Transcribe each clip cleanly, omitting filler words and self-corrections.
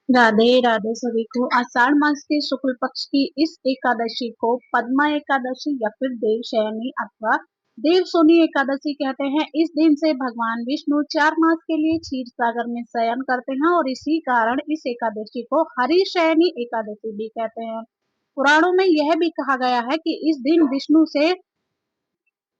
राधे राधे सभी को। आषाढ़ मास के शुक्ल पक्ष की इस एकादशी को पद्मा एकादशी या फिर देवशयनी अथवा देवशोनी एकादशी कहते हैं। इस दिन से भगवान विष्णु 4 मास के लिए क्षीर सागर में शयन करते हैं और इसी कारण इस एकादशी को हरिशयनी एकादशी भी कहते हैं। पुराणों में यह भी कहा गया है कि इस दिन विष्णु से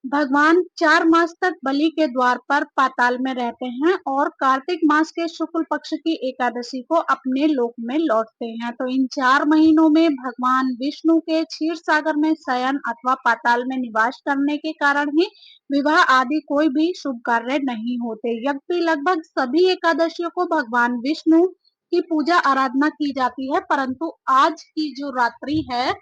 भगवान 4 मास तक बलि के द्वार पर पाताल में रहते हैं और कार्तिक मास के शुक्ल पक्ष की एकादशी को अपने लोक में लौटते हैं। तो इन 4 महीनों में भगवान विष्णु के क्षीर सागर में शयन अथवा पाताल में निवास करने के कारण ही विवाह आदि कोई भी शुभ कार्य नहीं होते। यद्यपि लगभग सभी एकादशियों को भगवान विष्णु की पूजा आराधना की जाती है, परंतु आज की जो रात्रि है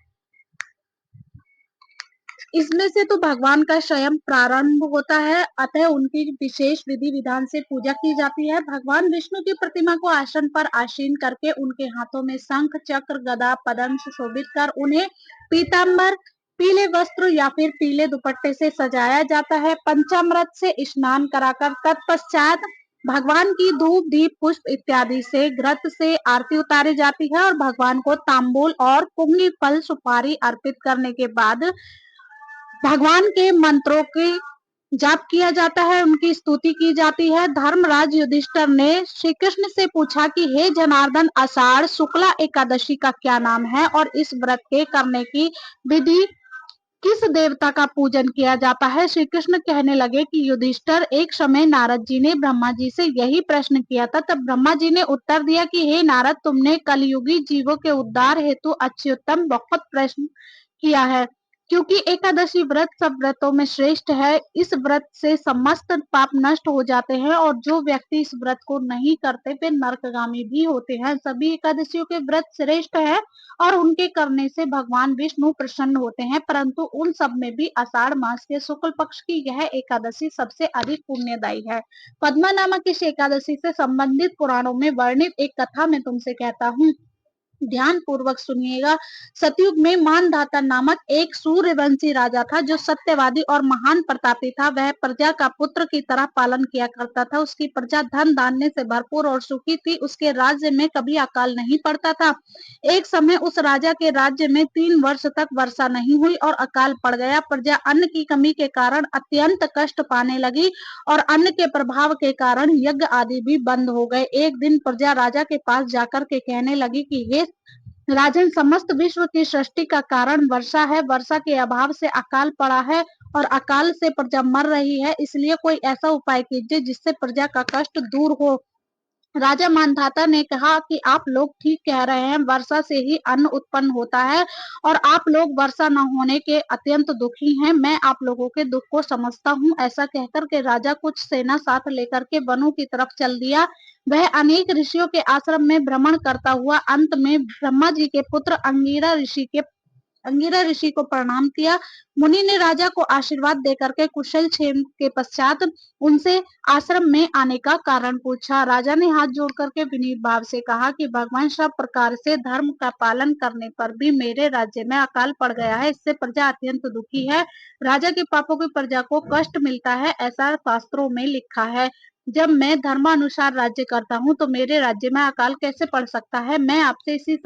इसमें से तो भगवान का स्वयं प्रारंभ होता है, अतः उनकी विशेष विधि विधान से पूजा की जाती है। भगवान विष्णु की प्रतिमा को आसन पर आसीन करके उनके हाथों में शंख चक्र गदा पद्म से शोभित कर उन्हें पीताम्बर पीले वस्त्र या फिर पीले दुपट्टे से सजाया जाता है। पंचामृत से स्नान कराकर तत्पश्चात भगवान की धूप दीप पुष्प इत्यादि से घृत से आरती उतारी जाती है और भगवान को तांबूल और पुंगी फल सुपारी अर्पित करने के बाद भगवान के मंत्रों की जाप किया जाता है, उनकी स्तुति की जाती है। धर्मराज युधिष्ठिर ने श्री कृष्ण से पूछा कि हे जनार्दन, आषाढ़ शुक्ला एकादशी का क्या नाम है और इस व्रत के करने की विधि किस देवता का पूजन किया जाता है। श्री कृष्ण कहने लगे कि युधिष्ठिर, एक समय नारद जी ने ब्रह्मा जी से यही प्रश्न किया था। तब ब्रह्मा जी ने उत्तर दिया कि हे नारद, तुमने कलयुगी जीवों के उद्धार हेतु अत्युत्तम बहुत प्रश्न किया है, क्योंकि एकादशी व्रत सब व्रतों में श्रेष्ठ है। इस व्रत से समस्त पाप नष्ट हो जाते हैं और जो व्यक्ति इस व्रत को नहीं करते वे नरकगामी भी होते हैं। सभी एकादशियों के व्रत श्रेष्ठ है और उनके करने से भगवान विष्णु प्रसन्न होते हैं, परंतु उन सब में भी आषाढ़ मास के शुक्ल पक्ष की यह एकादशी सबसे अधिक पुण्यदायी है। पद्मा नामक इस एकादशी से संबंधित पुराणों में वर्णित एक कथा मैं तुमसे कहता हूँ, ध्यान पूर्वक सुनिएगा। सतयुग में मानधाता नामक एक सूर्यवंशी राजा था जो सत्यवादी और महान प्रतापी था। वह प्रजा का पुत्र की तरह पालन किया करता था। उसकी प्रजा धन धान्य से भरपूर और सुखी थी। उसके राज्य में कभी अकाल नहीं पड़ता था। एक समय उस राजा के राज्य में 3 वर्ष तक वर्षा नहीं हुई और अकाल पड़ गया। प्रजा अन्न की कमी के कारण अत्यंत कष्ट पाने लगी और अन्न के प्रभाव के कारण यज्ञ आदि भी बंद हो गए। एक दिन प्रजा राजा के पास जाकर के कहने लगी कि हे राजन, समस्त विश्व की सृष्टि का कारण वर्षा है। वर्षा के अभाव से अकाल पड़ा है और अकाल से प्रजा मर रही है, इसलिए कोई ऐसा उपाय कीजिए जिससे प्रजा का कष्ट दूर हो। राजा मानधाता ने कहा कि आप लोग ठीक कह रहे हैं, वर्षा से ही अन्न उत्पन्न होता है और आप लोग वर्षा न होने के अत्यंत दुखी हैं। मैं आप लोगों के दुख को समझता हूँ। ऐसा कहकर के राजा कुछ सेना साथ लेकर के वनों की तरफ चल दिया। वह अनेक ऋषियों के आश्रम में भ्रमण करता हुआ अंत में ब्रह्मा जी के पुत्र अंगिरा ऋषि को प्रणाम किया। मुनि ने राजा को आशीर्वाद देकर के कुशल क्षेम के पश्चात उनसे आश्रम में आने का कारण पूछा। राजा ने हाथ जोड़ करके विनीत भाव से कहा कि भगवान, सब प्रकार से धर्म का पालन करने पर भी मेरे राज्य में अकाल पड़ गया है, इससे प्रजा अत्यंत दुखी है। राजा के पापों की प्रजा को कष्ट मिलता है, ऐसा शास्त्रों में लिखा है। जब मैं धर्मानुसार राज्य करता हूँ तो मेरे राज्य में अकाल कैसे पड़ सकता है। मैं आपसे इसी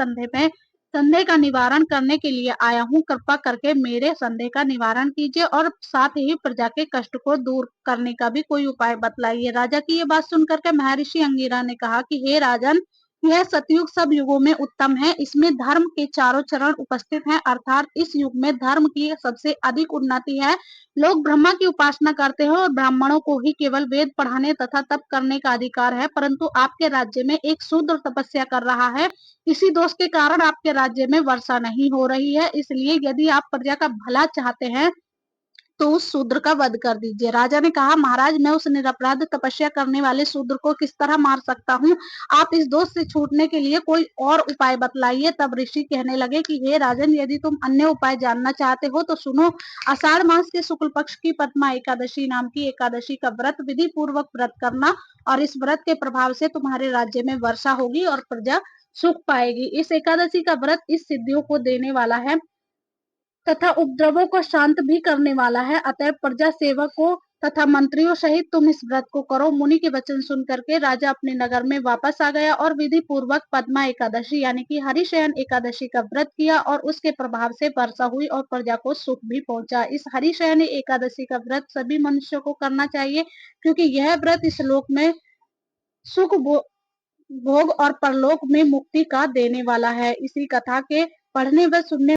संदेह का निवारण करने के लिए आया हूँ। कृपा करके मेरे संदेह का निवारण कीजिए और साथ ही प्रजा के कष्ट को दूर करने का भी कोई उपाय बतलाइए। राजा की ये बात सुनकर के महर्षि अंगिरा ने कहा कि हे राजन, यह सतयुग सब युगों में उत्तम है। इसमें धर्म के चारों चरण उपस्थित हैं, अर्थात इस युग में धर्म की सबसे अधिक उन्नति है। लोग ब्रह्मा की उपासना करते हैं और ब्राह्मणों को ही केवल वेद पढ़ाने तथा तप करने का अधिकार है, परंतु आपके राज्य में एक शूद्र तपस्या कर रहा है। इसी दोष के कारण आपके राज्य में वर्षा नहीं हो रही है, इसलिए यदि आप प्रजा का भला चाहते हैं तो उस शूद्र का वध कर दीजिए। राजा ने कहा, महाराज, मैं उस निरपराध तपस्या करने वाले शूद्र को किस तरह मार सकता हूँ। आप इस दोष से छूटने के लिए कोई और उपाय बतलाइए। तब ऋषि कहने लगे कि हे राजन, यदि तुम अन्य उपाय जानना चाहते हो तो सुनो। आषाढ़ मास के शुक्ल पक्ष की पद्मा एकादशी नाम की एकादशी का व्रत विधि पूर्वक व्रत करना और इस व्रत के प्रभाव से तुम्हारे राज्य में वर्षा होगी और प्रजा सुख पाएगी। इस एकादशी का व्रत इस सिद्धियों को देने वाला है तथा उपद्रवों को शांत भी करने वाला है, अतः प्रजा सेवा को तथा मंत्रियों सहित तुम इस व्रत को करो। मुनि के वचन सुन करके राजा अपने नगर में वापस आ गया और विधि पूर्वक पद्मा एकादशी यानी कि हरिशयन एकादशी का व्रत किया और उसके प्रभाव से वर्षा हुई और प्रजा को सुख भी पहुंचा। इस हरिशयन एकादशी का व्रत सभी मनुष्यों को करना चाहिए, क्योंकि यह व्रत इस लोक में सुख भोग और परलोक में मुक्ति का देने वाला है। इसी कथा के पढ़ने व सुनने